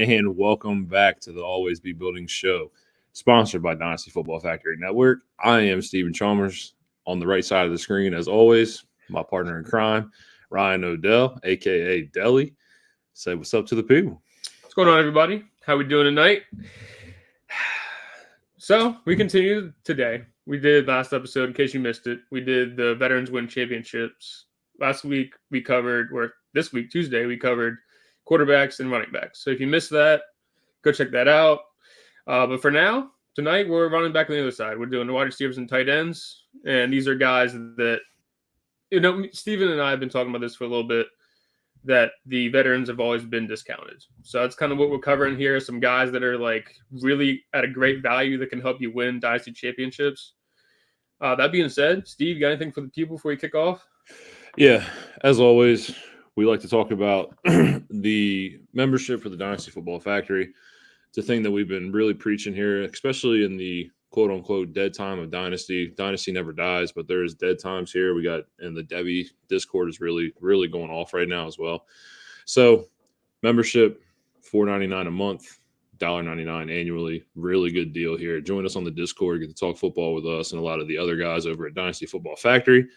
and welcome back to the Always Be Building Show, sponsored by Dynasty Football Factory Network. I am Stephen Chalmers. On the right side of the screen, as always, my partner in crime, Ryan Odell, aka Deli. Say what's up to the people. What's going on, everybody? How we doing tonight? So we continue today. We did last episode, in case you missed it. We did the Veterans Win Championships. Last week we covered, or this week, Tuesday, we covered quarterbacks and running backs. So if you missed that, go check that out. But for now, tonight we're running back on the other side. We're doing the wide receivers and tight ends. And these are guys that, Steven and I have been talking about this for a little bit, that the veterans have always been discounted. So that's kind of what we're covering here. Some guys that are like really at a great value that can help you win Dynasty championships. That being said, Steve, you got anything for the people before we kick off? Yeah, as always, we like to talk about the membership for the Dynasty Football Factory. It's a thing that we've been really preaching here, especially in the quote-unquote dead time of Dynasty. Dynasty never dies, but there's dead times here. We got, and the Debbie Discord is really, really going off right now as well. So membership, $4.99 a month, $1.99 annually. Really good deal here. Join us on the Discord. Get to talk football with us and a lot of the other guys over at Dynasty Football Factory.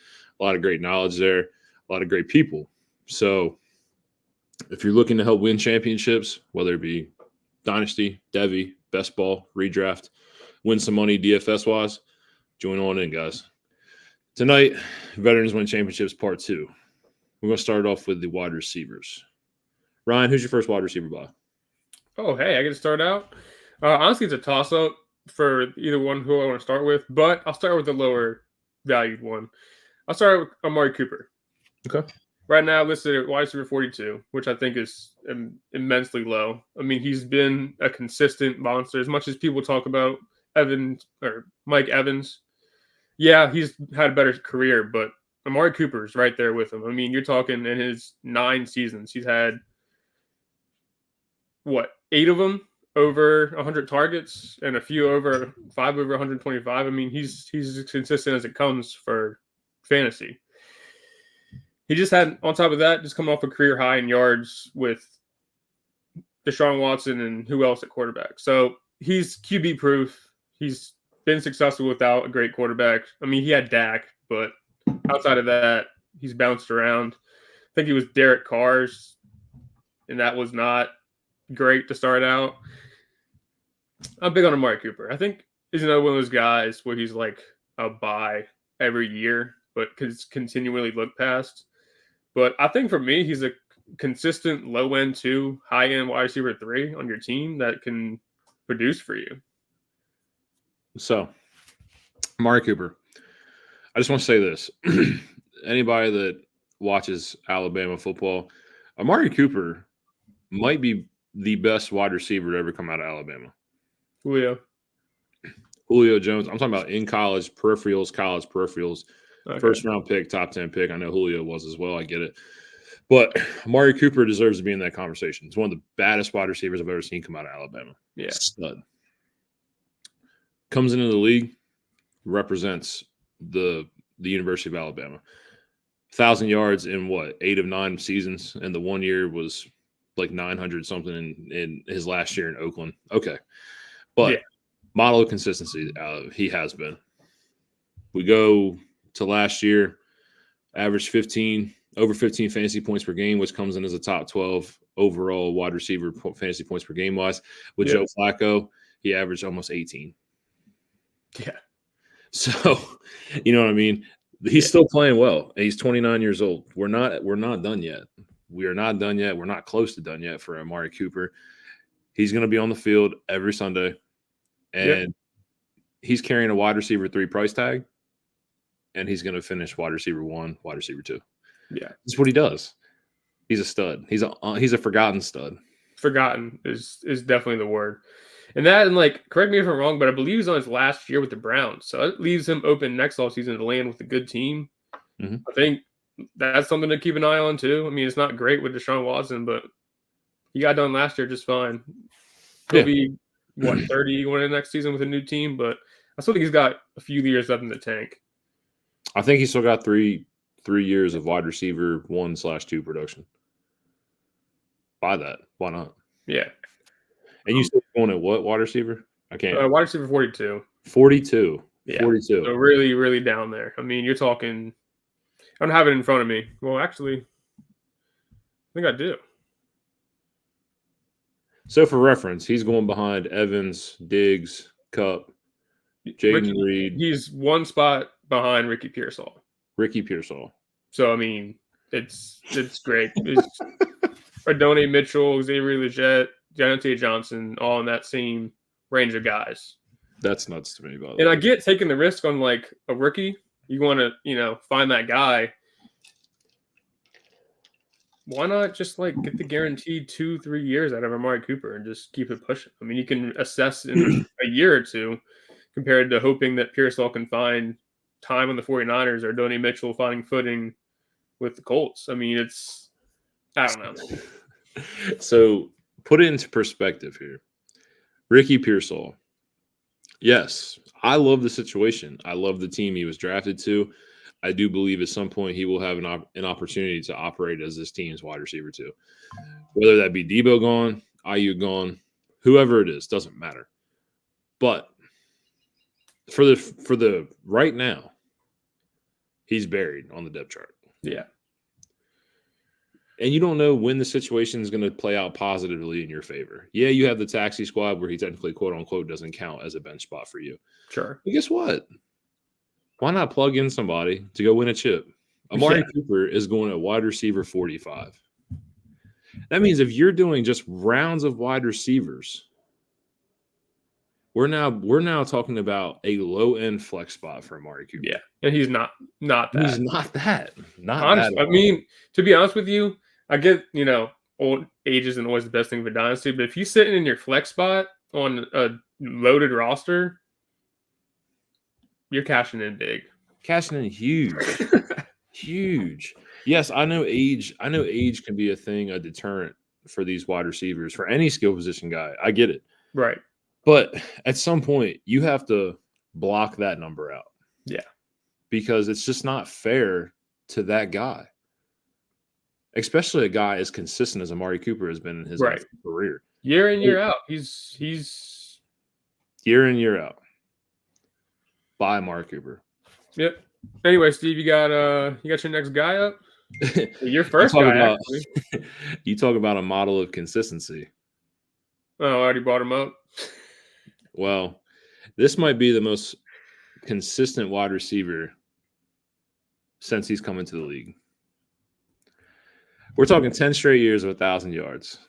A lot of great knowledge there. A lot of great people. So if you're looking to help win championships, whether it be Dynasty, Debbie, Best Ball, Redraft, win some money DFS-wise, join on in, guys. Tonight, Veterans Win Championships Part 2. We're going to start off with the wide receivers. Ryan, who's your first wide receiver by? Oh, hey, I get to start out. Honestly, it's a toss-up for either one who I want to start with, but I'll start with the lower valued one. I'll start with Amari Cooper. Okay. Right now, listed at wide receiver 42, which I think is immensely low. I mean, he's been a consistent monster. As much as people talk about Mike Evans, yeah, he's had a better career, but Amari Cooper's right there with him. I mean, you're talking in his 9 seasons, he's had 8 of them over 100 targets and a few over 5 over 125. I mean, he's as consistent as it comes for fantasy. He just had, on top of that, just coming off a career high in yards with Deshaun Watson and who else at quarterback. So he's QB proof. He's been successful without a great quarterback. I mean, he had Dak, but outside of that, he's bounced around. I think he was Derek Carr's, and that was not great to start out. I'm big on Amari Cooper. I think he's another one of those guys where he's like a buy every year, but could continually look past. But I think for me, he's a consistent low-end 2, high-end wide receiver 3 on your team that can produce for you. So, Amari Cooper. I just want to say this. Anybody that watches Alabama football, Amari Cooper might be the best wide receiver to ever come out of Alabama. Julio Jones. I'm talking about in college peripherals. Okay. First round pick, top 10 pick. I know Julio was as well. I get it. But Amari Cooper deserves to be in that conversation. He's one of the baddest wide receivers I've ever seen come out of Alabama. Yeah. Stud. Comes into the league, represents the University of Alabama. 1,000 yards in 8 of 9 seasons, and the 1 year was like 900 something in his last year in Oakland. Okay. But model of consistency he has been. We go to last year, averaged over 15 fantasy points per game, which comes in as a top 12 overall wide receiver fantasy points per game wise. With Joe Flacco, he averaged almost 18. Yeah. So, you know what I mean? He's still playing well. And he's 29 years old. We're not done yet. We are not done yet. We're not close to done yet for Amari Cooper. He's going to be on the field every Sunday. And he's carrying a wide receiver 3 price tag. And he's going to finish wide receiver 1, wide receiver 2. Yeah. That's what he does. He's a stud. He's a forgotten stud. Forgotten is definitely the word. And that, and like, correct me if I'm wrong, but I believe he's on his last year with the Browns. So it leaves him open next offseason to land with a good team. Mm-hmm. I think that's something to keep an eye on, too. I mean, it's not great with Deshaun Watson, but he got done last year just fine. He'll be, 30 going into next season with a new team, but I still think he's got a few years left in the tank. I think he's still got three years of wide receiver 1/2 production. Buy that. Why not? Yeah. And you said going at what wide receiver? I can't. Wide receiver 42. 42. Yeah. 42. So really, really down there. I mean, you're talking. I don't have it in front of me. Well, actually, I think I do. So for reference, he's going behind Evans, Diggs, Cup, Jaden Reed. He's one spot behind Ricky Pearsall. Ricky Pearsall. So I mean, it's great. It's Adonai Mitchell, Xavier Legette, Deontay Johnson, all in that same range of guys. That's nuts to me, by the way. And I get taking the risk on like a rookie. You want to, find that guy. Why not just like get the guaranteed 2-3 years out of Amari Cooper and just keep it pushing? I mean, you can assess in a year or two compared to hoping that Pearsall can find time on the 49ers or Adonai Mitchell finding footing with the Colts. I mean, I don't know. So put it into perspective here. Ricky Pearsall. Yes, I love the situation. I love the team he was drafted to. I do believe at some point he will have an opportunity to operate as this team's wide receiver too. Whether that be Debo gone, IU gone, whoever it is, doesn't matter. But for the right now, he's buried on the depth chart. Yeah. And you don't know when the situation is going to play out positively in your favor. Yeah, you have the taxi squad where he technically, quote unquote, doesn't count as a bench spot for you. Sure. But guess what? Why not plug in somebody to go win a chip? Amari Cooper is going at wide receiver 45. That means if you're doing just rounds of wide receivers, we're now talking about a low end flex spot for Amari Cooper. Yeah, and he's not that. He's not that. Not honestly, that. I mean, to be honest with you, I get old age isn't always the best thing for dynasty, but if he's sitting in your flex spot on a loaded roster, you're cashing in big. Cashing in huge. Huge. Yes, I know age can be a thing, a deterrent for these wide receivers, for any skill position guy. I get it. Right. But at some point, you have to block that number out. Yeah. Because it's just not fair to that guy. Especially a guy as consistent as Amari Cooper has been in his career. Year in, year out. He's year in, year out. By Amari Cooper. Yep. Anyway, Steve, you got your next guy up? Your first guy, actually. You talk about a model of consistency. Oh, I already brought him up. Well, this might be the most consistent wide receiver since he's come into the league. We're talking 10 straight years of 1,000 yards.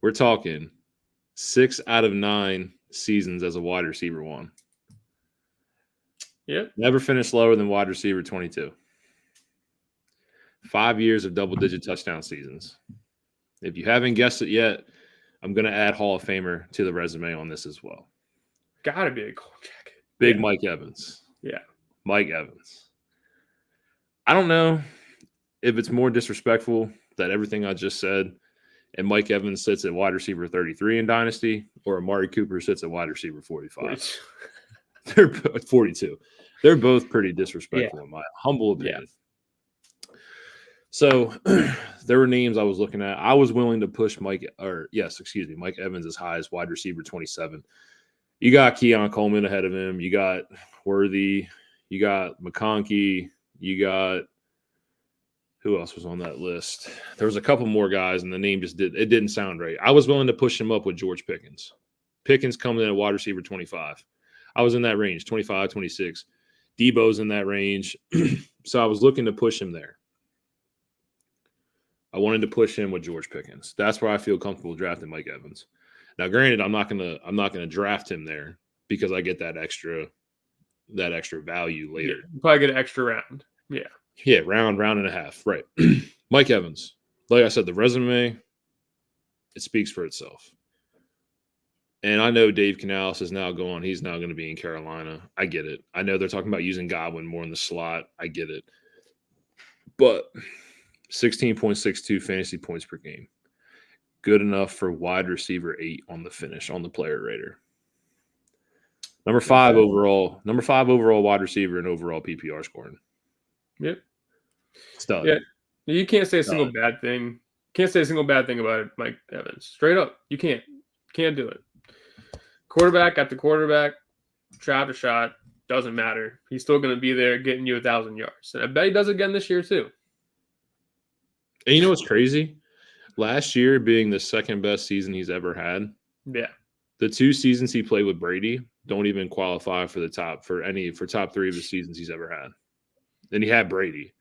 We're talking 6 out of 9 seasons as a wide receiver one. Yep. Never finished lower than wide receiver 22. 5 years of double-digit touchdown seasons. If you haven't guessed it yet, I'm going to add Hall of Famer to the resume on this as well. Gotta be a gold jacket. Big Mike Evans. Yeah. Mike Evans. I don't know if it's more disrespectful that everything I just said and Mike Evans sits at wide receiver 33 in Dynasty or Amari Cooper sits at wide receiver 45. They're 42. They're both pretty disrespectful in my humble opinion. Yeah. So there were names I was looking at. I was willing to push Mike Evans as high as wide receiver 27. You got Keon Coleman ahead of him. You got Worthy. You got McConkey. You got who else was on that list? There was a couple more guys, and the name just didn't sound right. I was willing to push him up with George Pickens. Pickens coming in at wide receiver 25. I was in that range, 25, 26. Debo's in that range. So I was looking to push him there. I wanted to push him with George Pickens. That's where I feel comfortable drafting Mike Evans. Now, granted, I'm not gonna draft him there because I get that extra value later. Yeah, you probably get an extra round. Yeah. Yeah, round and a half. Right. Mike Evans. Like I said, the resume, it speaks for itself. And I know Dave Canales is now gone. He's now going to be in Carolina. I get it. I know they're talking about using Godwin more in the slot. I get it. But 16.62 fantasy points per game. Good enough for wide receiver 8 on the finish on the player rater. Number 5 overall wide receiver and overall PPR scoring. Yep. Stud. Yeah. You can't say a single bad thing Can't say a single bad thing about it, Mike Evans. Straight up, you can't do it. Quarterback after quarterback, shot to shot, doesn't matter. He's still going to be there getting you 1,000 yards. And I bet he does again this year too. And you know what's crazy? Last year being the second best season he's ever had. Yeah. The 2 seasons he played with Brady don't even qualify for top 3 of the seasons he's ever had. And he had Brady.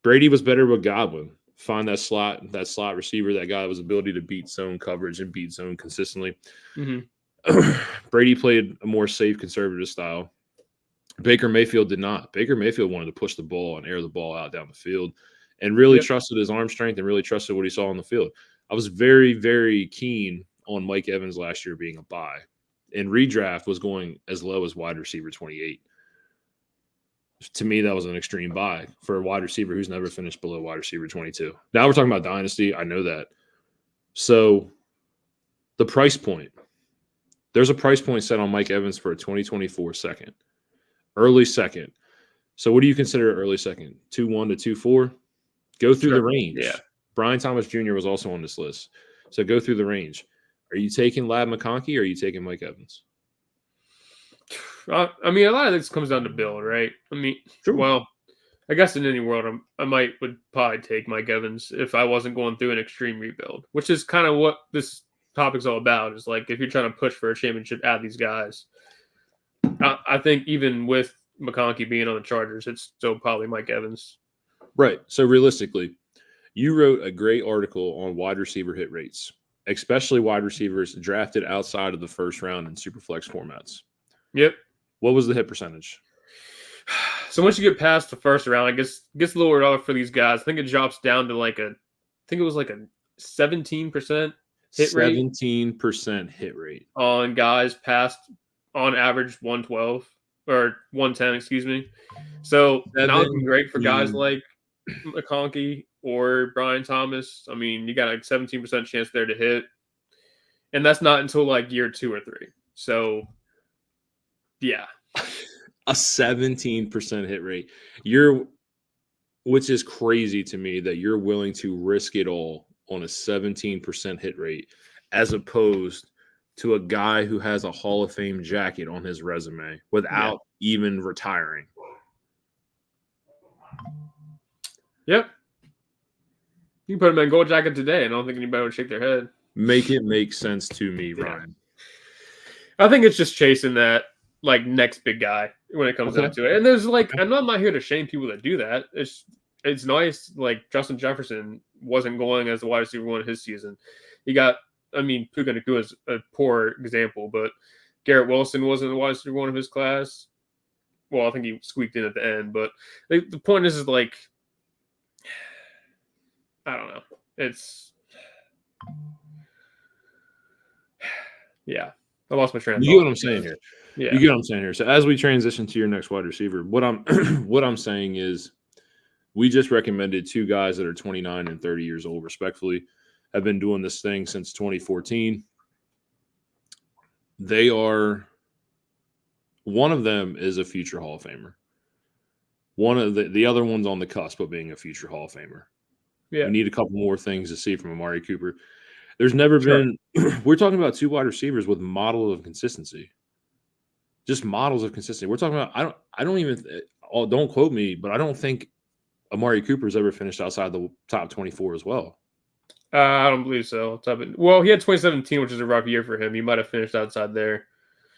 Brady was better with Godwin. Find that slot receiver, that guy with his ability to beat zone coverage and beat zone consistently. Mm-hmm. Brady played a more safe, conservative style. Baker Mayfield did not. Baker Mayfield wanted to push the ball and air the ball out down the field and really trusted his arm strength and really trusted what he saw on the field. I was very, very keen on Mike Evans last year being a buy. And redraft was going as low as wide receiver 28. To me, that was an extreme buy for a wide receiver who's never finished below wide receiver 22. Now we're talking about Dynasty. I know that. So the price point. There's a price point set on Mike Evans for a 2024 second. Early second. So what do you consider early second? 2.1 to 2.4? Go through the range. Yeah. Brian Thomas Jr. was also on this list. So go through the range. Are you taking Lab McConkey or are you taking Mike Evans? I mean, a lot of this comes down to build, right? I mean, Sure. Well, I guess in any world, I would probably take Mike Evans if I wasn't going through an extreme rebuild, which is kind of what this topic's all about. Is like if you're trying to push for a championship, add these guys. I think even with McConkey being on the Chargers, it's still probably Mike Evans. Right. So realistically, you wrote a great article on wide receiver hit rates, especially wide receivers drafted outside of the first round in superflex formats. Yep. What was the hit percentage? So once you get past the first round, I guess it gets lowered off for these guys. I think it drops down to I think it was like a 17% hit rate. 17% hit rate On guys past on average 112 or 110, excuse me. So not looking great for guys like McConkey or Brian Thomas. I mean, you got a 17% chance there to hit. And that's not until like year 2 or 3. So yeah. A 17% hit rate. Which is crazy to me that you're willing to risk it all on a 17% hit rate as opposed to a guy who has a Hall of Fame jacket on his resume without even retiring. Yep. You can put him in gold jacket today, and I don't think anybody would shake their head. Make it make sense to me, Ryan. I think it's just chasing that next big guy when it comes down to it. And there's I'm not here to shame people that do that. It's nice. Like Justin Jefferson wasn't going as the wide receiver 1 his season. He got, Puka Nacua is a poor example, but Garrett Wilson wasn't the wide receiver 1 of his class. Well, I think he squeaked in at the end, but the point is I don't know. It's I lost my train of thought. You get what I'm saying here. Yeah. You get what I'm saying here. So as we transition to your next wide receiver, what I'm saying is we just recommended 2 guys that are 29 and 30 years old, respectfully, have been doing this thing since 2014. One of them is a future Hall of Famer. One of the other one's on the cusp of being a future Hall of Famer. Yeah. We need a couple more things to see from Amari Cooper. There's never been – we're talking about 2 wide receivers with models of consistency. Just models of consistency. We're talking about – don't quote me, but I don't think Amari Cooper's ever finished outside the top 24 as well. I don't believe so. Well, he had 2017, which is a rough year for him. He might have finished outside there.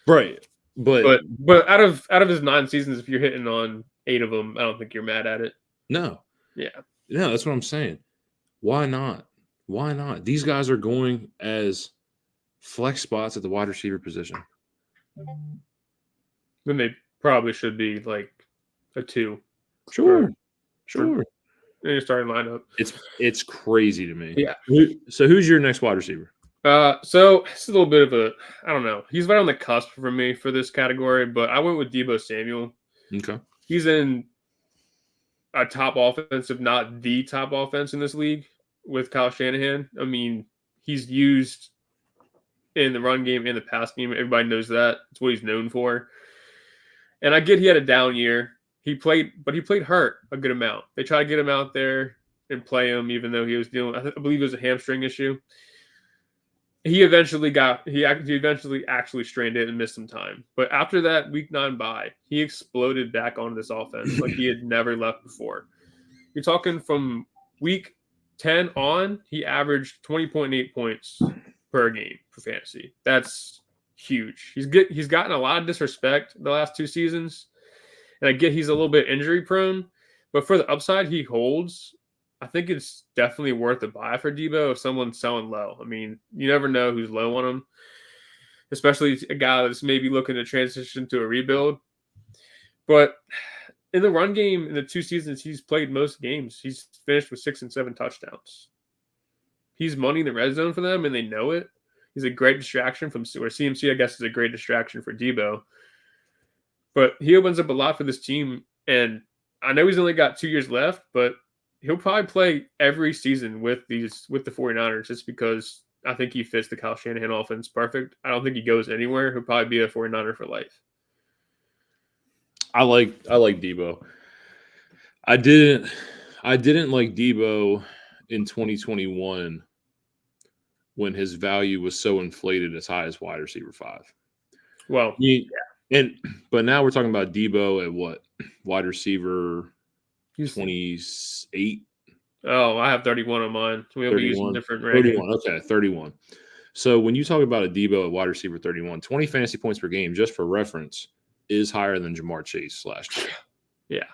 Right. But out of his 9 seasons, if you're hitting on 8 of them, I don't think you're mad at it. No. Yeah. No, that's what I'm saying. Why not? Why not? These guys are going as flex spots at the wide receiver position. Then they probably should be like a 2. Sure. In your starting lineup. It's crazy to me. Yeah. So who's your next wide receiver? So it's a little bit of I don't know. He's right on the cusp for me for this category, but I went with Deebo Samuel. Okay. He's in a top offense, if not the top offense in this league with Kyle Shanahan. I mean, he's used in the run game and the pass game. Everybody knows that. It's what he's known for. And I get he had a down year. He played hurt a good amount. They tried to get him out there and play him, even though he was dealing. I believe it was a hamstring issue. He eventually actually strained it and missed some time. But after that week 9 bye, he exploded back onto this offense like he had never left before. You're talking from week 10 on, he averaged 20.8 points per game for fantasy. That's huge. He's gotten a lot of disrespect the last 2 seasons. And I get he's a little bit injury prone, but for the upside he holds, I think it's definitely worth a buy for Debo if someone's selling low. I mean, you never know who's low on him, especially a guy that's maybe looking to transition to a rebuild. But in the run game, in the 2 seasons he's played most games, he's finished with 6 and 7 touchdowns. He's money in the red zone for them, and they know it. He's a great distraction or CMC, I guess, is a great distraction for Debo. But he opens up a lot for this team, and I know he's only got 2 years left, but he'll probably play every season with the 49ers just because I think he fits the Kyle Shanahan offense perfect. I don't think he goes anywhere. He'll probably be a 49er for life. I like Debo. I didn't like Debo in 2021 when his value was so inflated as high as wide receiver 5. Well, but now we're talking about Debo at what? Wide receiver 28. Oh, I have 31 on mine. We'll be using different rankings. 31. Okay, 31. So when you talk about a Debo at wide receiver 31, 20 fantasy points per game, just for reference, is higher than Jamar Chase last year. Yeah.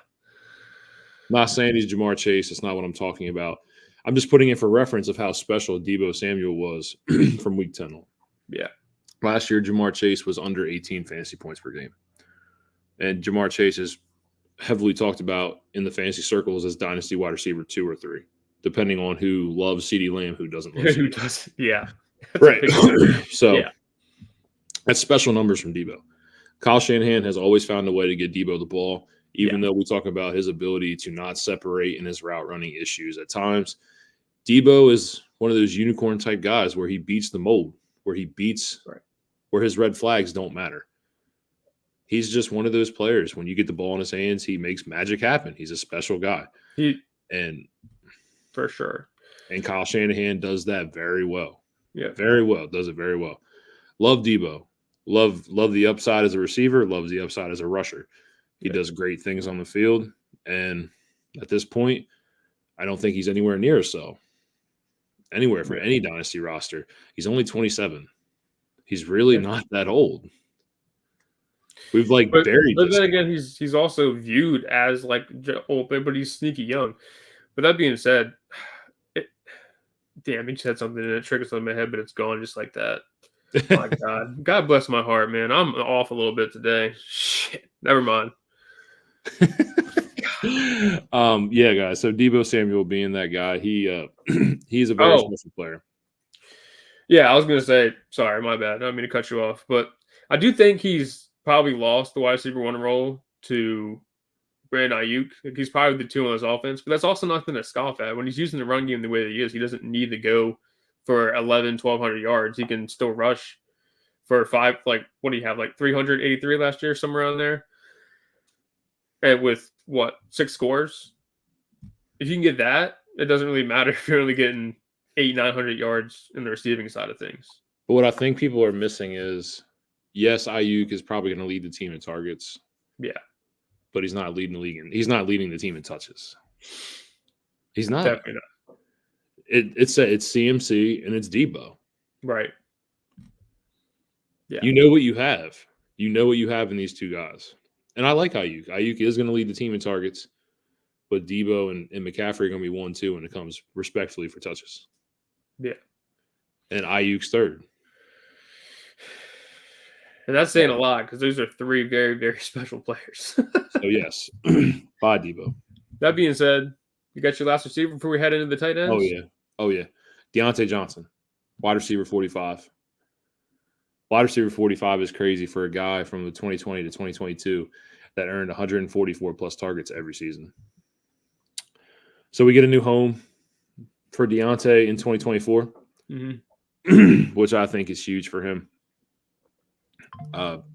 Not saying he's Jamar Chase. That's not what I'm talking about. I'm just putting it for reference of how special Debo Samuel was from week 10 on. Yeah. Last year, Jamar Chase was under 18 fantasy points per game. And Jamar Chase is heavily talked about in the fantasy circles as dynasty wide receiver 2 or 3, depending on who loves CeeDee Lamb, who doesn't love who does? Yeah. Right. So that's special numbers from Debo. Kyle Shanahan has always found a way to get Debo the ball, even though we talk about his ability to not separate in his route running issues at times. Debo is one of those unicorn type guys where he beats the mold, where he beats where his red flags don't matter. He's just one of those players. When you get the ball in his hands, he makes magic happen. He's a special guy. For sure. And Kyle Shanahan does that very well. Yeah. Very well. Does it very well. Love Debo. Love the upside as a receiver. Loves the upside as a rusher. He does great things on the field. And at this point, I don't think he's anywhere near anywhere for any dynasty roster. He's only 27. He's really not that old. We've buried. But then again, he's also viewed as old, but he's sneaky young. But that being said, he said something and it triggered something in my head, but it's gone just like that. Oh my God. God bless my heart, man. I'm off a little bit today. Shit. Never mind. Yeah, guys. So Debo Samuel being that guy, he's a very special player. Yeah, I was gonna say, sorry, my bad. I don't mean to cut you off, but I do think he's probably lost the wide receiver 1 role to Brandon Ayuk. He's probably the 2 on his offense, but that's also nothing to scoff at. When he's using the run game the way that he is, he doesn't need to go for 1,200 yards. He can still rush for 5. What do you have? 383 last year, somewhere around there. And with 6 scores? If you can get that, it doesn't really matter if you're only getting 800-900 yards in the receiving side of things. But what I think people are missing is, yes, Ayuk is probably going to lead the team in targets. Yeah. But he's not leading the league. He's not leading the team in touches. He's not. Definitely not. It's CMC and it's Debo. Right. Yeah. You know what you have. You know what you have in these 2 guys. And I like Ayuk. Ayuk is going to lead the team in targets, but Debo and McCaffrey are going to be 1-2 when it comes respectfully for touches. Yeah. And Ayuk's 3rd. And that's saying a lot because those are 3 very, very special players. So, yes. Bye, Debo. That being said, you got your last receiver before we head into the tight ends? Oh, yeah. Deontay Johnson, wide receiver 45. Wide receiver 45 is crazy for a guy from the 2020 to 2022 that earned 144 plus targets every season. So we get a new home for Deontay in 2024, which I think is huge for him.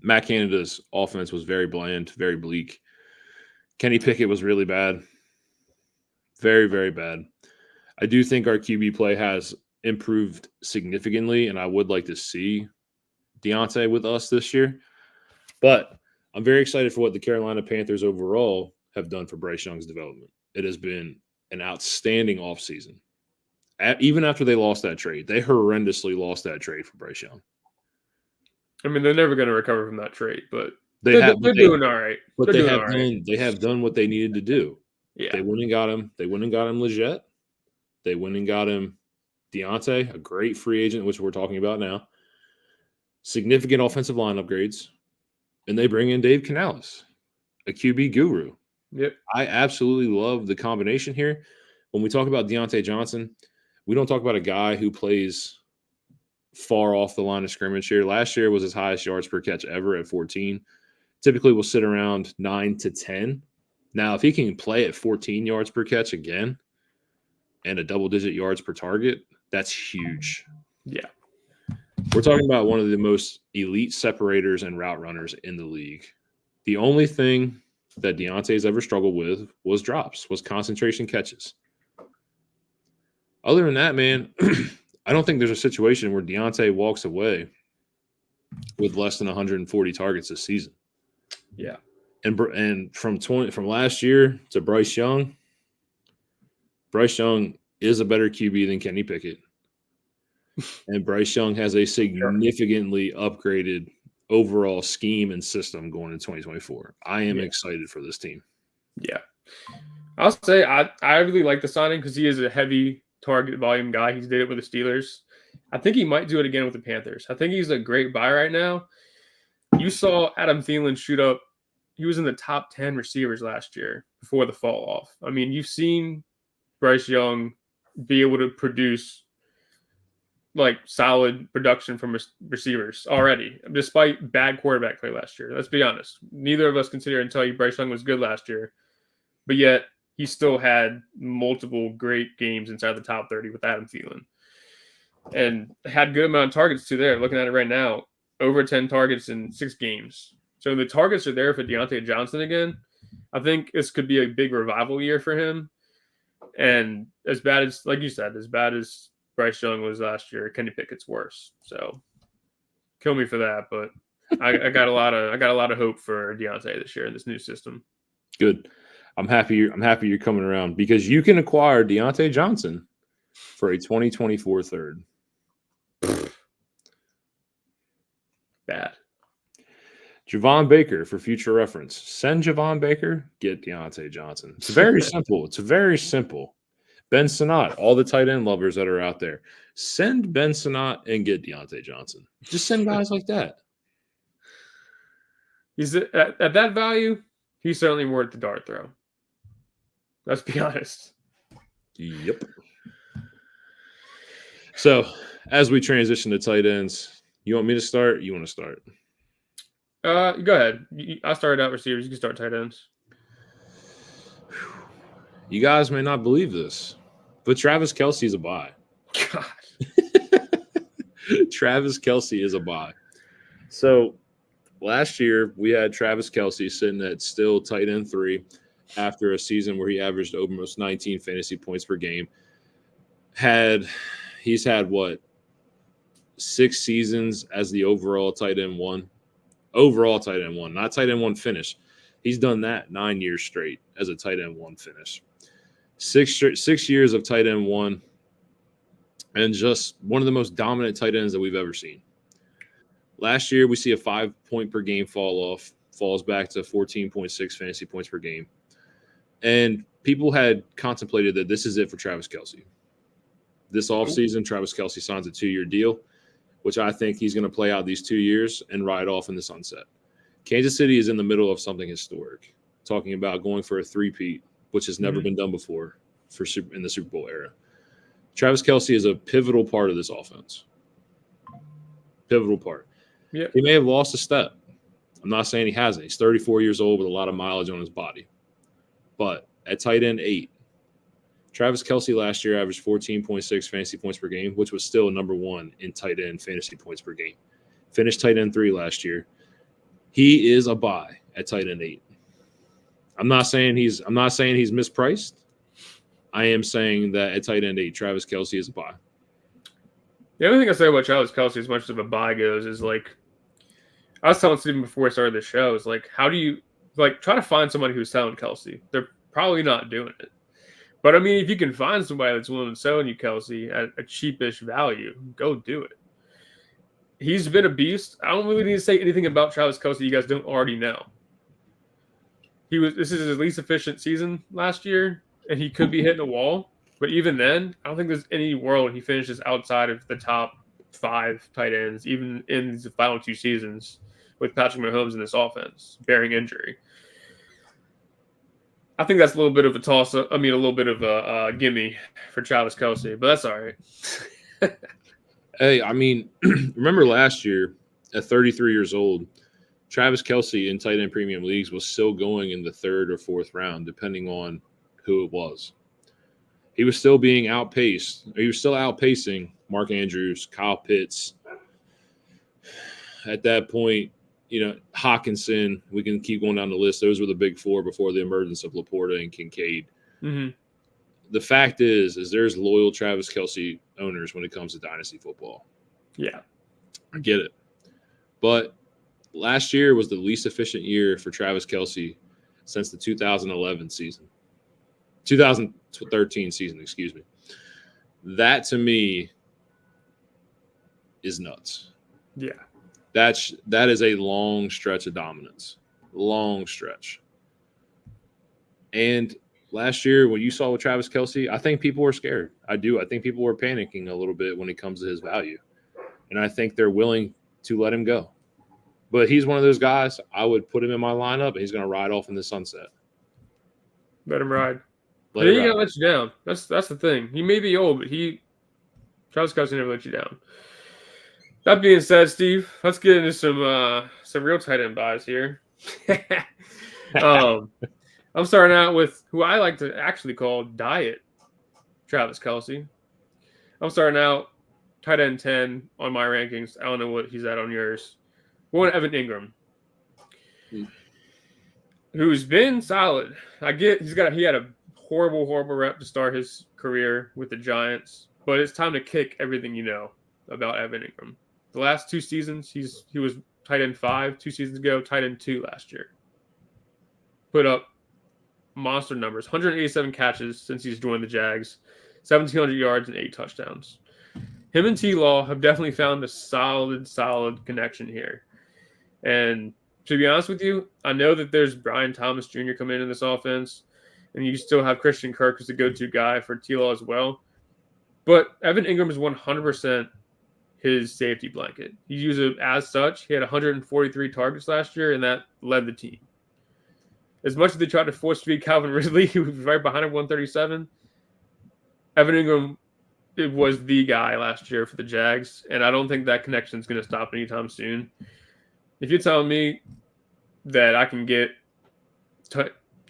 Matt Canada's offense was very bland, very bleak. Kenny Pickett was really bad. Very, very bad. I do think our QB play has improved significantly, and I would like to see Deontay with us this year. But I'm very excited for what the Carolina Panthers overall have done for Bryce Young's development. It has been an outstanding offseason. Even after they lost that trade, they horrendously lost that trade for Bryce Young. I mean, they're never going to recover from that trade, but they're doing all right. But they have done what they needed to do. Yeah. They went and got him. They went and got him Leggett. They went and got him Deontay, a great free agent, which we're talking about now. Significant offensive line upgrades. And they bring in Dave Canales, a QB guru. Yep. I absolutely love the combination here. When we talk about Deontay Johnson, we don't talk about a guy who plays far off the line of scrimmage here. Last year was his highest yards per catch ever at 14. Typically will sit around 9 to 10. Now, if he can play at 14 yards per catch again and a double-digit yards per target, that's huge. Yeah. We're talking about one of the most elite separators and route runners in the league. The only thing that Deontay's ever struggled with was drops, was concentration catches. Other than that, man, I don't think there's a situation where Deontay walks away with less than 140 targets this season. Yeah. And from last year to Bryce Young is a better QB than Kenny Pickett. And Bryce Young has a significantly upgraded overall scheme and system going into 2024. I am excited for this team. Yeah. I'll say I really like the signing because he is a heavy target volume guy. He's did it with the Steelers. I think he might do it again with the Panthers. I think he's a great buy right now. You saw Adam Thielen shoot up. He was in the top 10 receivers last year before the fall off. I mean, you've seen Bryce Young be able to produce like solid production from receivers already, despite bad quarterback play last year. Let's be honest. Neither of us can sit here and tell you Bryce Young was good last year, but yet he still had multiple great games inside the top 30 with Adam Thielen and had good amount of targets too there. Looking at it right now, over 10 targets in 6 games. So the targets are there for Deontay Johnson again. I think this could be a big revival year for him. And as bad as, like you said, as bad as Bryce Young was last year, Kenny Pickett's worse. So kill me for that, but I got a lot of hope for Deontay this year in this new system. Good. I'm happy you're coming around because you can acquire Deontay Johnson for a 2024 third. Bad. Javon Baker for future reference. Send Javon Baker, get Deontay Johnson. It's very simple. It's very simple. Ben Sinnott, all the tight end lovers that are out there, send Ben Sinnott and get Deontay Johnson. Just send guys like that. He's at that value, he's certainly worth the dart throw. Let's be honest. Yep. So, as we transition to tight ends, you want me to start? You want to start? Go ahead. I started out receivers. You can start tight ends. You guys may not believe this, but Travis Kelce is a buy. God. Travis Kelce is a buy. So last year we had Travis Kelce sitting at still tight end 3 after a season where he averaged almost 19 fantasy points per game. He's had 6 seasons as the overall tight end 1. Overall tight end 1, not tight end 1 finish. He's done that 9 years straight as a tight end 1 finish. 6 years of tight end 1, and just one of the most dominant tight ends that we've ever seen. Last year, we see a 5-point per game falls back to 14.6 fantasy points per game. And people had contemplated that this is it for Travis Kelce. This offseason, Travis Kelce signs a 2-year deal, which I think he's going to play out these 2 years and ride off in the sunset. Kansas City is in the middle of something historic, talking about going for a 3-peat, which has never been done before in the Super Bowl era. Travis Kelce is a pivotal part of this offense. Pivotal part. Yep. He may have lost a step. I'm not saying he hasn't. He's 34 years old with a lot of mileage on his body. But at tight end 8, Travis Kelce last year averaged 14.6 fantasy points per game, which was still number 1 in tight end fantasy points per game. Finished tight end 3 last year. He is a buy at tight end 8. I'm not saying he's mispriced. I am saying that at tight end 8, Travis Kelce is a buy. The only thing I say about Travis Kelce, as much as a buy goes, is like I was telling Steven before I started the show, is like, how do you try to find somebody who's selling Kelce? They're probably not doing it. But I mean, if you can find somebody that's willing to sell you Kelce at a cheapish value, go do it. He's been a beast. I don't really need to say anything about Travis Kelce you guys don't already know. This is his least efficient season last year, and he could be hitting a wall. But even then, I don't think there's any world he finishes outside of the top 5 tight ends, even in the final 2 seasons with Patrick Mahomes in this offense, bearing injury. I think that's a little bit of a toss. A little bit of a gimme for Travis Kelce, but that's all right. Hey, I mean, remember last year at 33 years old, Travis Kelce in tight end premium leagues was still going in the 3rd or 4th round, depending on who it was. He was still being outpaced. He was still outpacing Mark Andrews, Kyle Pitts. At that point, Hawkinson, we can keep going down the list. Those were the big 4 before the emergence of Laporta and Kincaid. Mm-hmm. The fact is there's loyal Travis Kelce owners when it comes to dynasty football. Yeah. I get it. But last year was the least efficient year for Travis Kelce since the 2013 season, excuse me. That to me is nuts. Yeah. That is a long stretch of dominance. Long stretch. And last year, when you saw with Travis Kelce, I think people were scared. I do. I think people were panicking a little bit when it comes to his value. And I think they're willing to let him go. But he's one of those guys, I would put him in my lineup, and he's going to ride off in the sunset. Let him ride. He ain't going to let you down. That's the thing. He may be old, but Travis Kelce never let you down. That being said, Steve, let's get into some real tight end buys here. I'm starting out with who I like to actually call Diet Travis Kelce. I'm starting out tight end 10 on my rankings. I don't know what he's at on yours. Going Evan Ingram, who's been solid. I get he had a horrible rep to start his career with the Giants, but it's time to kick everything you know about Evan Ingram. The last 2 seasons, he was tight end 5 2 seasons ago, tight end 2 last year. Put up monster numbers, 187 catches since he's joined the Jags, 1,700 yards and 8 touchdowns. Him and T-Law have definitely found a solid connection here. And to be honest with you, I know that there's Brian Thomas Jr. coming in this offense, and you still have Christian Kirk as the go-to guy for T-Law as well. But Evan Ingram is 100% his safety blanket. He used it as such. He had 143 targets last year, and that led the team. As much as they tried to force feed Calvin Ridley, who was right behind him, 137, Evan Ingram was the guy last year for the Jags, and I don't think that connection is going to stop anytime soon. If you're telling me that I can get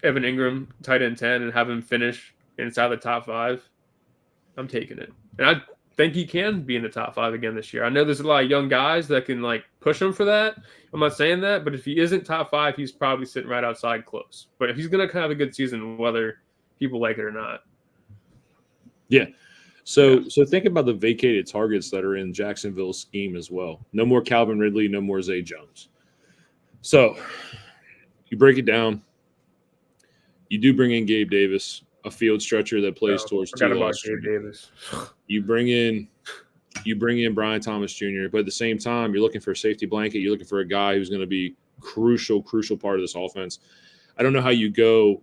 Evan Ingram tight end 10 and have him finish inside the top 5, I'm taking it. And I think he can be in the top 5 again this year. I know there's a lot of young guys that can push him for that. I'm not saying that, but if he isn't top 5, he's probably sitting right outside close. But if he's going to have a good season, whether people like it or not. Yeah. So think about the vacated targets that are in Jacksonville's scheme as well. No more Calvin Ridley, no more Zay Jones. So you break it down. You do bring in Gabe Davis, a field stretcher that plays towards T-Law. Gabe Davis. You bring in Brian Thomas Jr., but at the same time, you're looking for a safety blanket. You're looking for a guy who's going to be crucial part of this offense. I don't know how you go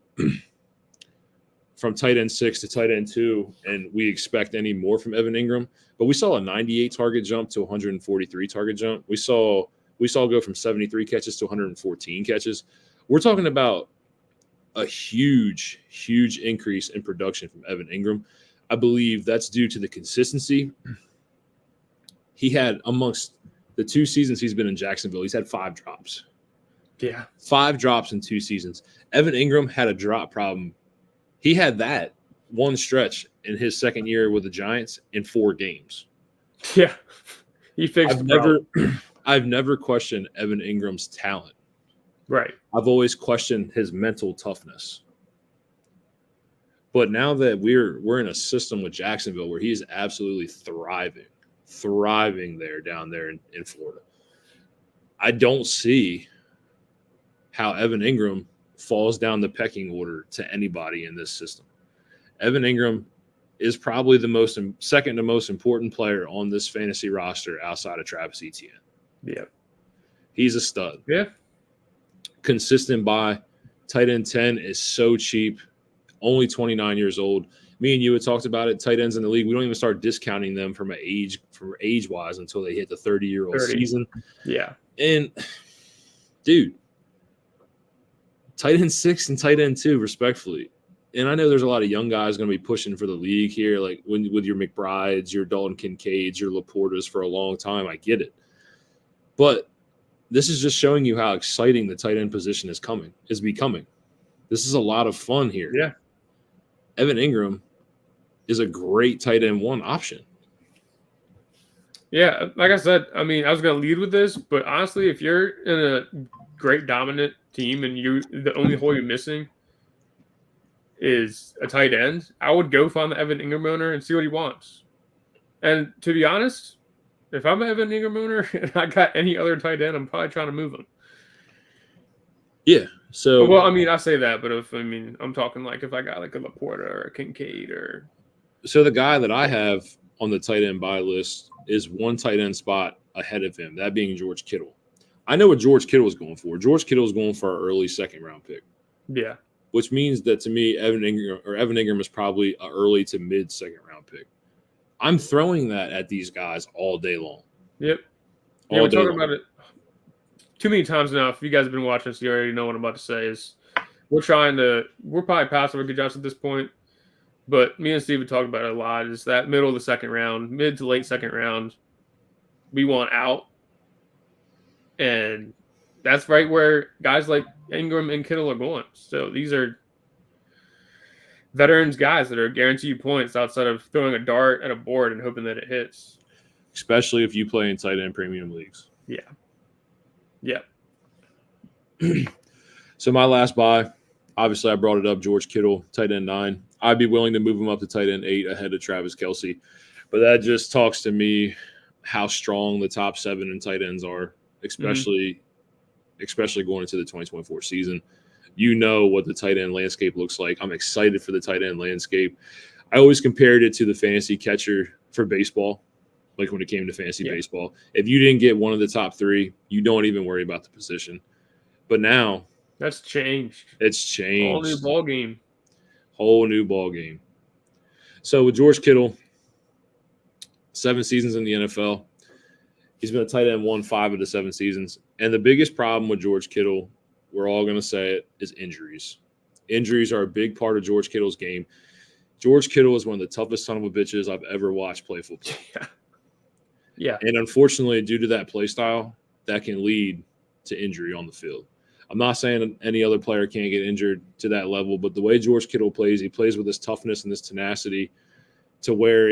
from tight end 6 to tight end 2, and we expect any more from Evan Ingram. But we saw a 98 target jump to 143 target jump. We saw go from 73 catches to 114 catches. We're talking about a huge increase in production from Evan Ingram. I believe that's due to the consistency. He had, amongst the 2 seasons he's been in Jacksonville, he's had 5 drops. Yeah. 5 drops in 2 seasons. Evan Ingram had a drop problem. He had that one stretch in his second year with the Giants in 4 games. Yeah. He fixed I've never questioned Evan Ingram's talent. Right. I've always questioned his mental toughness. But now that we're in a system with Jacksonville where he's absolutely thriving there down there in Florida, I don't see how Evan Ingram falls down the pecking order to anybody in this system. Evan Ingram is probably the second to most important player on this fantasy roster outside of Travis Etienne. Yeah. He's a stud. Yeah. Consistent buy. Tight end 10 is so cheap. Only 29 years old. Me and you had talked about it. Tight ends in the league, we don't even start discounting them from age wise until they hit the 30-year-old season. Yeah. And dude, tight end 6 and tight end 2, respectfully. And I know there's a lot of young guys going to be pushing for the league here, like with your McBrides, your Dalton Kincaids, your Laportas for a long time. I get it. But this is just showing you how exciting the tight end position is becoming. This is a lot of fun here. Yeah. Evan Ingram is a great tight end 1 option. Yeah, like I said, I mean, I was going to lead with this, but honestly, if you're in a great dominant team and the only hole you're missing is a tight end, I would go find the Evan Ingram owner and see what he wants. And to be honest, if I'm an Evan Ingram owner and I got any other tight end, I'm probably trying to move him. Yeah. So, well, I mean, I say that, but I'm talking like if I got like a Laporta or a Kincaid or. So the guy that I have on the tight end buy list is one tight end spot ahead of him, that being George Kittle. I know what George Kittle is going for. George Kittle is going for an early second-round pick. Yeah. Which means that to me, Evan Ingram is probably an early to mid second-round pick. I'm throwing that at these guys all day long. Yep. Yeah, we're talking about it too many times now. If you guys have been watching this, you already know what I'm about to say. We're probably passive or good jobs at this point. But me and Steve have talked about it a lot. Is that middle of the second round, mid to late second round, we want out. And that's right where guys like Ingram and Kittle are going. So these are veterans guys that are guaranteed points outside of throwing a dart at a board and hoping that it hits. Especially if you play in tight end premium leagues. Yeah. Yeah. So my last buy, obviously I brought it up, George Kittle, tight end 9. I'd be willing to move him up to tight end 8 ahead of Travis Kelce. But that just talks to me how strong the top 7 in tight ends are, especially going into the 2024 season. You know what the tight end landscape looks like. I'm excited for the tight end landscape. I always compared it to the fantasy catcher for baseball, like when it came to fantasy baseball. If you didn't get one of the top 3, you don't even worry about the position. But now that's changed. It's changed. Whole new ball game. So with George Kittle, 7 seasons in the NFL, he's been a tight end 1 5 of the 7 seasons. And the biggest problem with George Kittle, we're all going to say it, is injuries. Injuries are a big part of George Kittle's game. George Kittle is one of the toughest son of a bitches I've ever watched play football. Yeah. And unfortunately, due to that play style, that can lead to injury on the field. I'm not saying any other player can't get injured to that level, but the way George Kittle plays, he plays with this toughness and this tenacity to where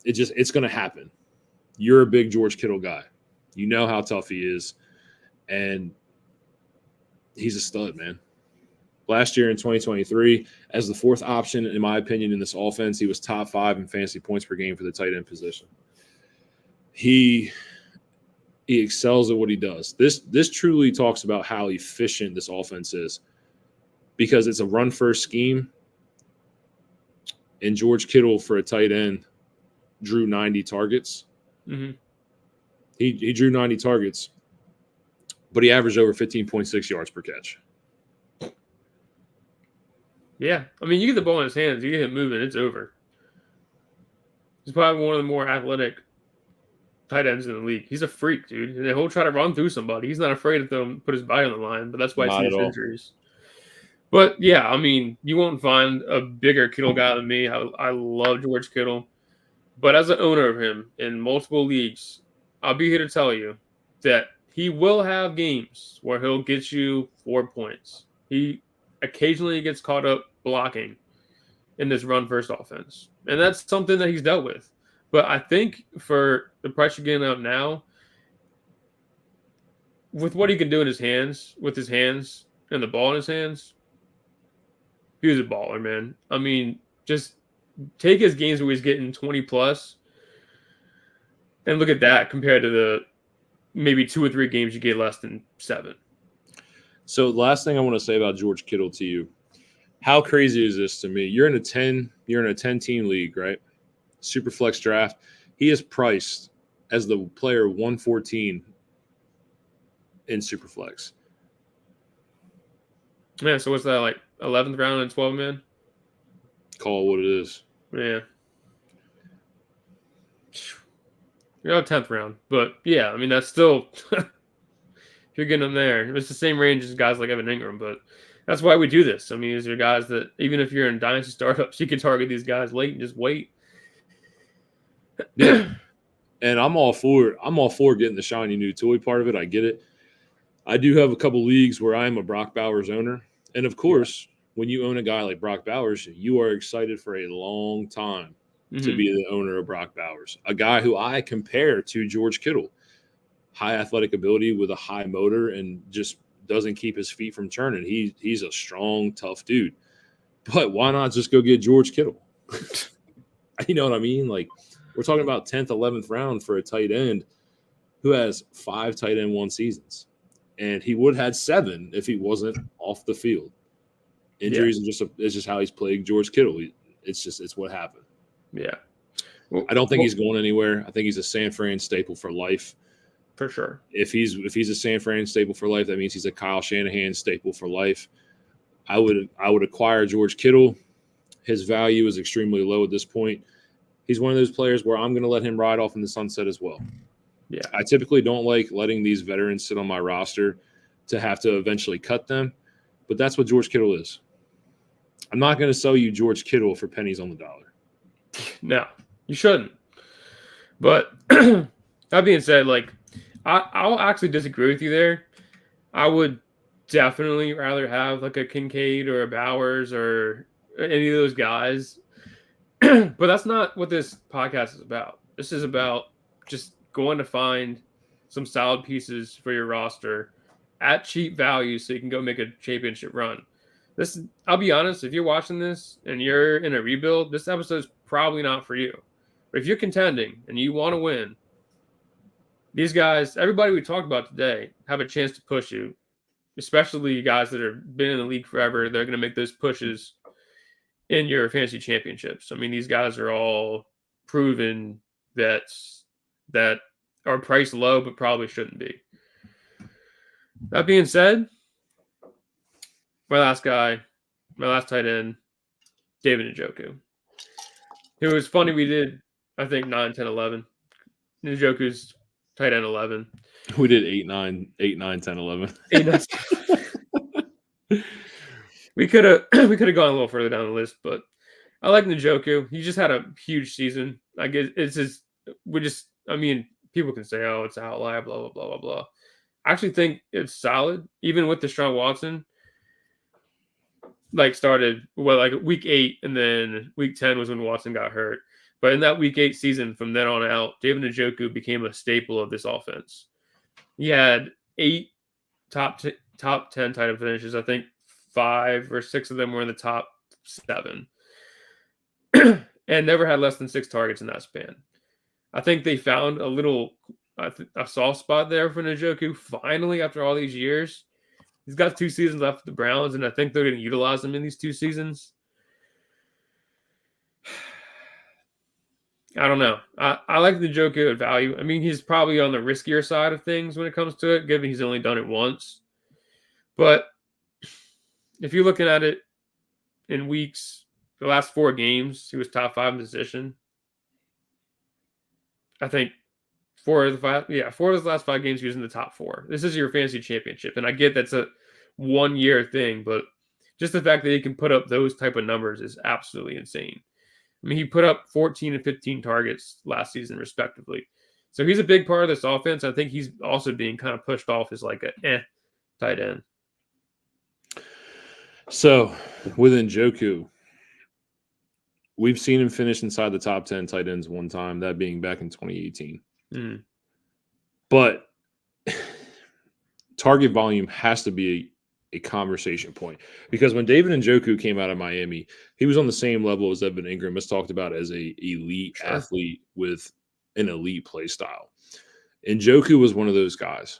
it's going to happen. You're a big George Kittle guy. You know how tough he is, and he's a stud, man. Last year in 2023, as the 4th option, in my opinion, in this offense, he was top 5 in fantasy points per game for the tight end position. He excels at what he does. This truly talks about how efficient this offense is, because it's a run-first scheme, and George Kittle, for a tight end, drew 90 targets. Mm-hmm. He drew 90 targets, but he averaged over 15.6 yards per catch. Yeah. I mean, you get the ball in his hands, you get him moving, it's over. He's probably one of the more athletic tight ends in the league. He's a freak, dude. And he'll try to run through somebody. He's not afraid to put his body on the line, but that's why I see his injuries. But yeah, I mean, you won't find a bigger Kittle guy than me. I love George Kittle. But as an owner of him in multiple leagues, I'll be here to tell you that he will have games where he'll get you 4 points. He occasionally gets caught up blocking in this run-first offense. And that's something that he's dealt with. But I think for the price you're getting out now, with what he can do in his hands, with his hands and the ball in his hands, he was a baller, man. I mean, Just take his games where he's getting 20 plus and look at that compared to the maybe 2 or 3 games you get less than 7. So the last thing I want to say about George Kittle to you, how crazy is this to me? You're in a 10 team league, right? Super flex draft. He is priced as the player 114 in super flex. Yeah, so what's that, like 11th round and 12 man? Call it what it is. Yeah. You're 10th round, but yeah, I mean that's still if you're getting them there, it's the same range as guys like Evan Ingram, but that's why we do this. I mean, these are guys that even if you're in dynasty startups, you can target these guys late and just wait. Yeah, and I'm all for getting the shiny new toy part of it. I get it. I do have a couple leagues where I'm a Brock Bowers owner, and of course, when you own a guy like Brock Bowers, you are excited for a long time to be the owner of Brock Bowers, a guy who I compare to George Kittle. High athletic ability with a high motor and just doesn't keep his feet from turning. He's a strong, tough dude. But why not just go get George Kittle? You know what I mean? Like, we're talking about 10th, 11th round for a tight end who has 5 tight end 1 seasons. And he would have had 7 if he wasn't off the field. Injuries it's just how he's played George Kittle. It's what happened. Yeah. Well, I don't think he's going anywhere. I think he's a San Fran staple for life. For sure. If he's a San Fran staple for life, that means he's a Kyle Shanahan staple for life. I would acquire George Kittle. His value is extremely low at this point. He's one of those players where I'm going to let him ride off in the sunset as well. Yeah. I typically don't like letting these veterans sit on my roster to have to eventually cut them, but that's what George Kittle is. I'm not going to sell you George Kittle for pennies on the dollar. No, you shouldn't. But that being said, like, I'll actually disagree with you there. I would definitely rather have like a Kincaid or a Bowers or any of those guys. But that's not what this podcast is about. This is about just going to find some solid pieces for your roster at cheap value so you can go make a championship run. I'll be honest, if you're watching this and you're in a rebuild, this episode is probably not for you. But if you're contending and you want to win, these guys, everybody we talked about today, have a chance to push you, especially guys that have been in the league forever. They're going to make those pushes in your fantasy championships. I mean, these guys are all proven that are priced low, but probably shouldn't be. That being said, my last tight end, David Njoku. It was funny, we did, I think, 9, 10, 11. Njoku's tight end 11. We did 8, 9, 10, 11. 8, 9, 10. We could have gone a little further down the list, but I like Njoku. He just had a huge season. I guess people can say, oh, it's an outlier, blah, blah, blah, blah, blah. I actually think it's solid, even with Deshaun Watson. Like, started, week 8, and then week 10 was when Watson got hurt. But in that week 8 season, from then on out, David Njoku became a staple of this offense. He had 8 top 10 tight end finishes. I think 5 or 6 of them were in the top 7. And never had less than 6 targets in that span. I think they found a soft spot there for Njoku finally after all these years. He's got 2 seasons left with the Browns, and I think they're going to utilize him in these 2 seasons. I don't know. I like Njoku at value. I mean, he's probably on the riskier side of things when it comes to it, given he's only done it once. But if you're looking at it in weeks, the last 4 games, he was top 5 in position. I think 4 of his last 5 games, he was in the top 4. This is your fantasy championship. And I get that's a 1-year thing, but just the fact that he can put up those type of numbers is absolutely insane. I mean, he put up 14 and 15 targets last season, respectively. So he's a big part of this offense. I think he's also being kind of pushed off as like a tight end. So with Njoku, we've seen him finish inside the top 10 tight ends one time, that being back in 2018. But target volume has to be a conversation point. Because when David Njoku came out of Miami, he was on the same level as Evan Ingram. It's talked about as a elite athlete with an elite play style. Njoku was one of those guys.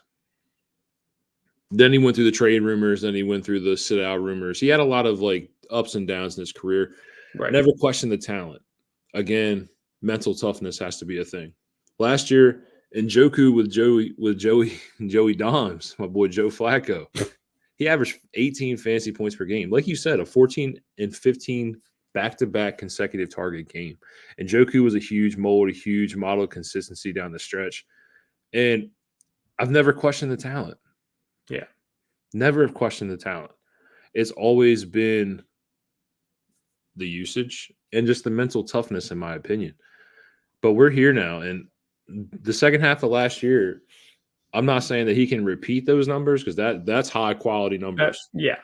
Then he went through the trade rumors. Then he went through the sit-out rumors. He had a lot of like ups and downs in his career. Right. Never questioned the talent. Again, mental toughness has to be a thing. Last year, Njoku with Joey Doms, my boy Joe Flacco, he averaged 18 fantasy points per game. Like you said, a 14 and 15 back-to-back consecutive target game. And Njoku was a huge mold, a huge model of consistency down the stretch. And I've never questioned the talent. Yeah. Never have questioned the talent. It's always been the usage and just the mental toughness, in my opinion. But we're here now. And the second half of last year, I'm not saying that he can repeat those numbers because that's high-quality numbers. Yeah.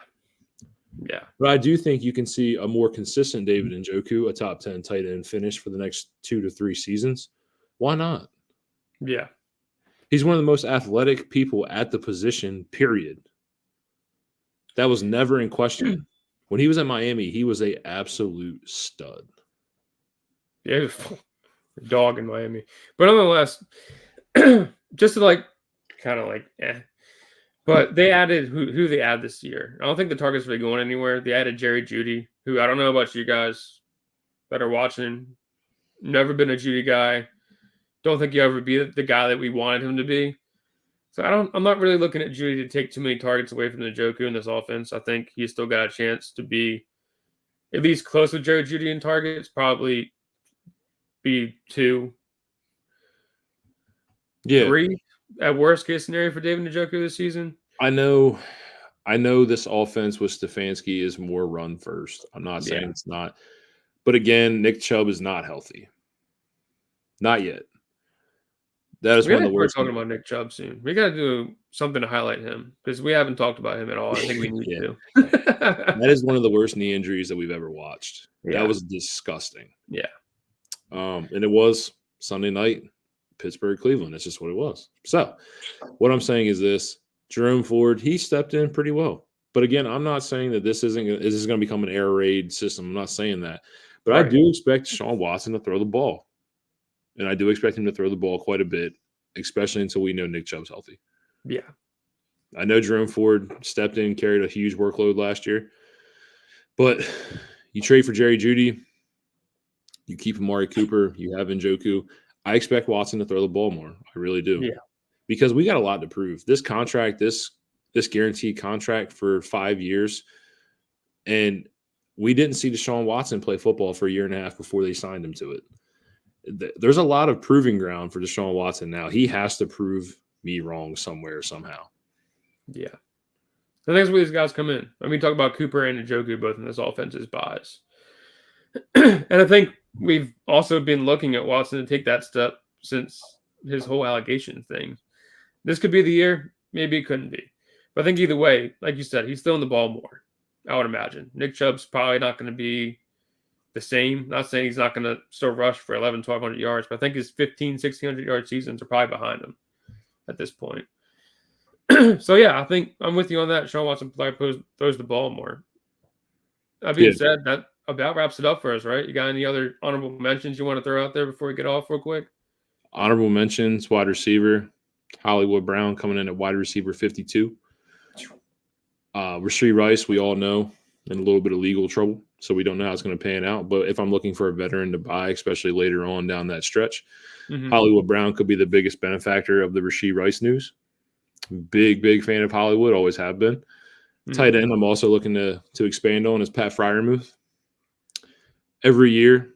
But I do think you can see a more consistent David Njoku, a top 10 tight end finish for the next 2 to 3 seasons. Why not? Yeah. He's one of the most athletic people at the position, period. That was never in question. When he was at Miami, he was an absolute stud. Yeah, he was a dog in Miami. But nonetheless, just to But they added who they add this year. I don't think the target's really going anywhere. They added Jerry Jeudy, who I don't know about you guys that are watching. Never been a Jeudy guy. Don't think he'll ever be the guy that we wanted him to be. So I'm not really looking at Jeudy to take too many targets away from Njoku in this offense. I think he's still got a chance to be at least close with Jerry Jeudy in targets, probably be 2, 3 at worst case scenario for David Njoku this season. I know this offense with Stefanski is more run first. I'm not saying it's not. But again, Nick Chubb is not healthy. Not yet. That is one of the worst. We're talking about Nick Chubb soon. We got to do something to highlight him because we haven't talked about him at all. I think we need to. That is one of the worst knee injuries that we've ever watched. Yeah. That was disgusting. Yeah. And it was Sunday night, Pittsburgh, Cleveland. That's just what it was. So what I'm saying is this. Jerome Ford, he stepped in pretty well. But again, I'm not saying that this is going to become an air raid system. I'm not saying that. But right. I do expect Sean Watson to throw the ball. And I do expect him to throw the ball quite a bit, especially until we know Nick Chubb's healthy. Yeah. I know Jerome Ford stepped in, carried a huge workload last year. But you trade for Jerry Jeudy, you keep Amari Cooper, you have Njoku. I expect Watson to throw the ball more. I really do. Yeah. Because we got a lot to prove. This contract, this guaranteed contract for 5 years, and we didn't see Deshaun Watson play football for a year and a half before they signed him to it. There's a lot of proving ground for Deshaun Watson now. He has to prove me wrong somewhere, somehow. Yeah. I think that's where these guys come in. I mean, talk about Cooper and Njoku both in this offense's buys. And I think we've also been looking at Watson to take that step since his whole allegation thing. This could be the year. Maybe it couldn't be. But I think either way, like you said, he's throwing the ball more, I would imagine. Nick Chubb's probably not going to be the same. Not saying he's not going to still rush for 1,100, 1,200 yards, but I think his 1,500, 1,600 yard seasons are probably behind him at this point. So, yeah, I think I'm with you on that. Sean Watson probably throws the ball more. That being said, that about wraps it up for us, right? You got any other honorable mentions you want to throw out there before we get off real quick? Honorable mentions, wide receiver, Hollywood Brown coming in at wide receiver 52. Rashee Rice, we all know, in a little bit of legal trouble, so we don't know how it's going to pan out. But if I'm looking for a veteran to buy, especially later on down that stretch, Hollywood Brown could be the biggest benefactor of the Rashee Rice news. Big fan of Hollywood, always have been. Tight end, I'm also looking to expand on is Pat Freiermuth. Every year,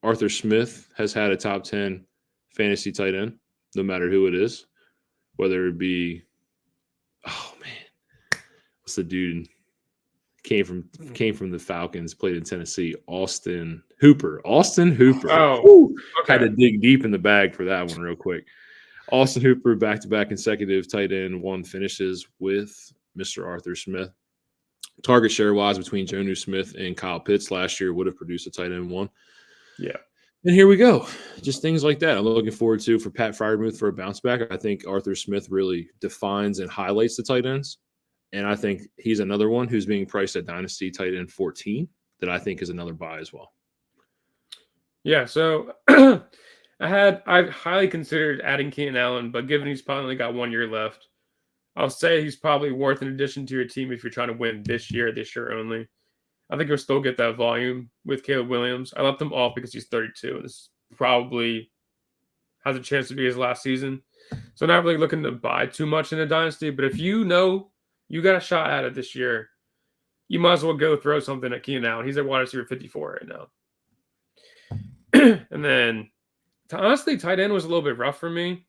Arthur Smith has had a top 10 fantasy tight end, no matter who it is, whether it be, what's the dude came from the Falcons, played in Tennessee, Austin Hooper. Oh, okay. Had to dig deep in the bag for that one real quick. Austin Hooper, back-to-back consecutive tight end, 1 finishes with Mr. Arthur Smith. Target share-wise between Jonnu Smith and Kyle Pitts last year would have produced a tight end 1. Yeah. And here we go. Just things like that. I'm looking forward to for Pat Freiermuth for a bounce back. I think Arthur Smith really defines and highlights the tight ends. And I think he's another one who's being priced at Dynasty tight end 14 that I think is another buy as well. Yeah, so I've highly considered adding Keenan Allen, but given he's probably only got 1 year left, I'll say he's probably worth an addition to your team if you're trying to win this year only. I think you'll still get that volume with Caleb Williams. I left him off because he's 32, and this probably has a chance to be his last season. So not really looking to buy too much in a dynasty, but if you know you got a shot at it this year, you might as well go throw something at Keenan Allen. He's at wide receiver 54 right now. And then, honestly, tight end was a little bit rough for me.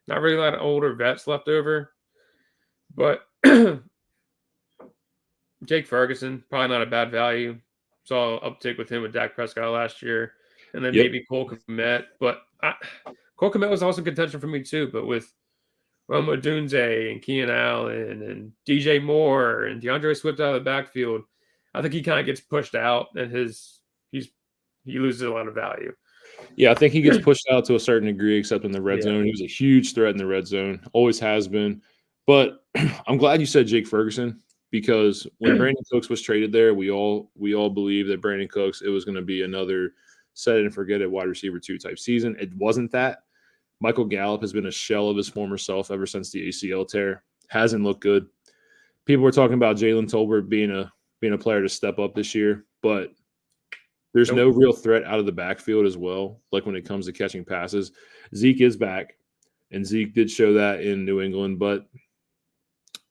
Not really a lot of older vets left over. But Jake Ferguson, probably not a bad value. Saw an uptick with him with Dak Prescott last year. And then maybe Cole Kmet. But Cole Kmet was also contention for me too. But with Rome Odunze and Keenan Allen and DJ Moore and DeAndre Swift out of the backfield, I think he kind of gets pushed out and he loses a lot of value. Yeah, I think he gets pushed out to a certain degree, except in the red zone. He was a huge threat in the red zone, always has been. But I'm glad you said Jake Ferguson, because when Brandon Cooks was traded there, we all believed that Brandon Cooks, it was going to be another set it and forget it wide receiver 2 type season. It wasn't that. Michael Gallup has been a shell of his former self ever since the ACL tear. Hasn't looked good. People were talking about Jalen Tolbert being a player to step up this year, but there's no real threat out of the backfield as well, like when it comes to catching passes. Zeke is back, and Zeke did show that in New England, but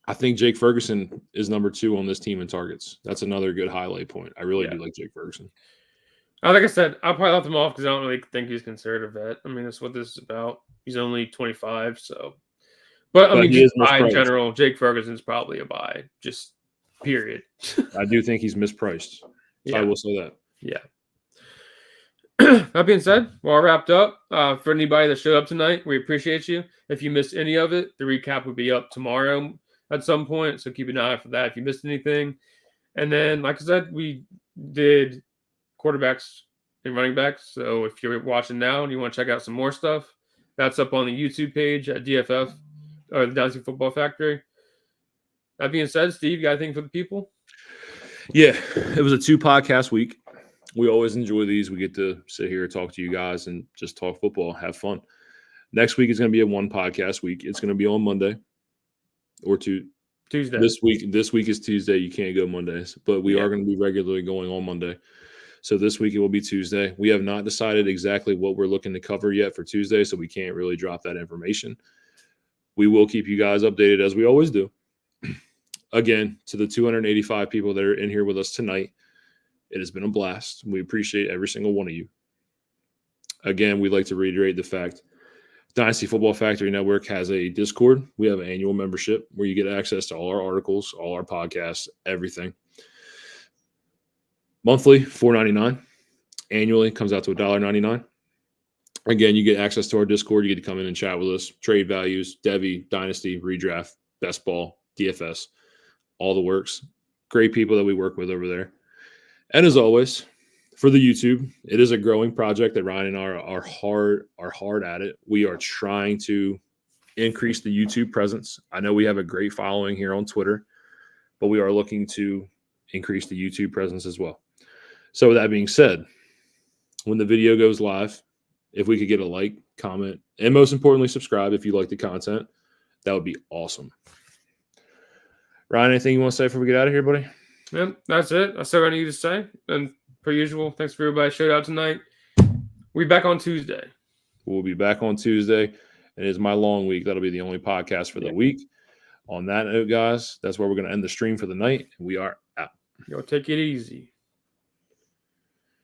I think Jake Ferguson is number 2 on this team in targets. That's another good highlight point. I really do like Jake Ferguson. Like I said, I'll probably let him off because I don't really think he's considered a vet. I mean, that's what this is about. He's only 25, so. But I mean, just buy in general, Jake Ferguson's probably a buy, just period. I do think he's mispriced. So I will say that. Yeah. That being said, we're all wrapped up. For anybody that showed up tonight, we appreciate you. If you missed any of it, the recap will be up tomorrow at some point, so keep an eye out for that if you missed anything. And then, like I said, we did quarterbacks and running backs. So if you're watching now and you want to check out some more stuff, that's up on the YouTube page at DFF or the Dynasty Football Factory. That being said, Steve, you got anything for the people? Yeah, it was a 2-podcast week. We always enjoy these. We get to sit here, talk to you guys, and just talk football, have fun. Next week is going to be a 1-podcast week. It's going to be on Monday or Tuesday. This week is Tuesday. You can't go Mondays, but we are going to be regularly going on Monday. So this week it will be Tuesday. We have not decided exactly what we're looking to cover yet for Tuesday, so we can't really drop that information. We will keep you guys updated as we always do. Again, to the 285 people that are in here with us tonight, it has been a blast. We appreciate every single one of you. Again, we'd like to reiterate the fact Dynasty Football Factory Network has a Discord. We have an annual membership where you get access to all our articles, all our podcasts, everything. Monthly, $4.99. Annually, comes out to $1.99. Again, you get access to our Discord. You get to come in and chat with us. Trade values, Devy, Dynasty, Redraft, Best Ball, DFS, all the works. Great people that we work with over there. And as always, for the YouTube, it is a growing project that Ryan and I are hard at it. We are trying to increase the YouTube presence. I know we have a great following here on Twitter, but we are looking to increase the YouTube presence as well. So with that being said, when the video goes live, if we could get a like, comment, and most importantly, subscribe if you like the content, that would be awesome. Ryan, anything you want to say before we get out of here, buddy? Yeah, that's it. That's all I need to say. And per usual, thanks for everybody showed out tonight. We'll be back on Tuesday. We'll be back on Tuesday. And it is my long week. That'll be the only podcast for the week. On that note, guys, that's where we're going to end the stream for the night. We are out. Yo, take it easy.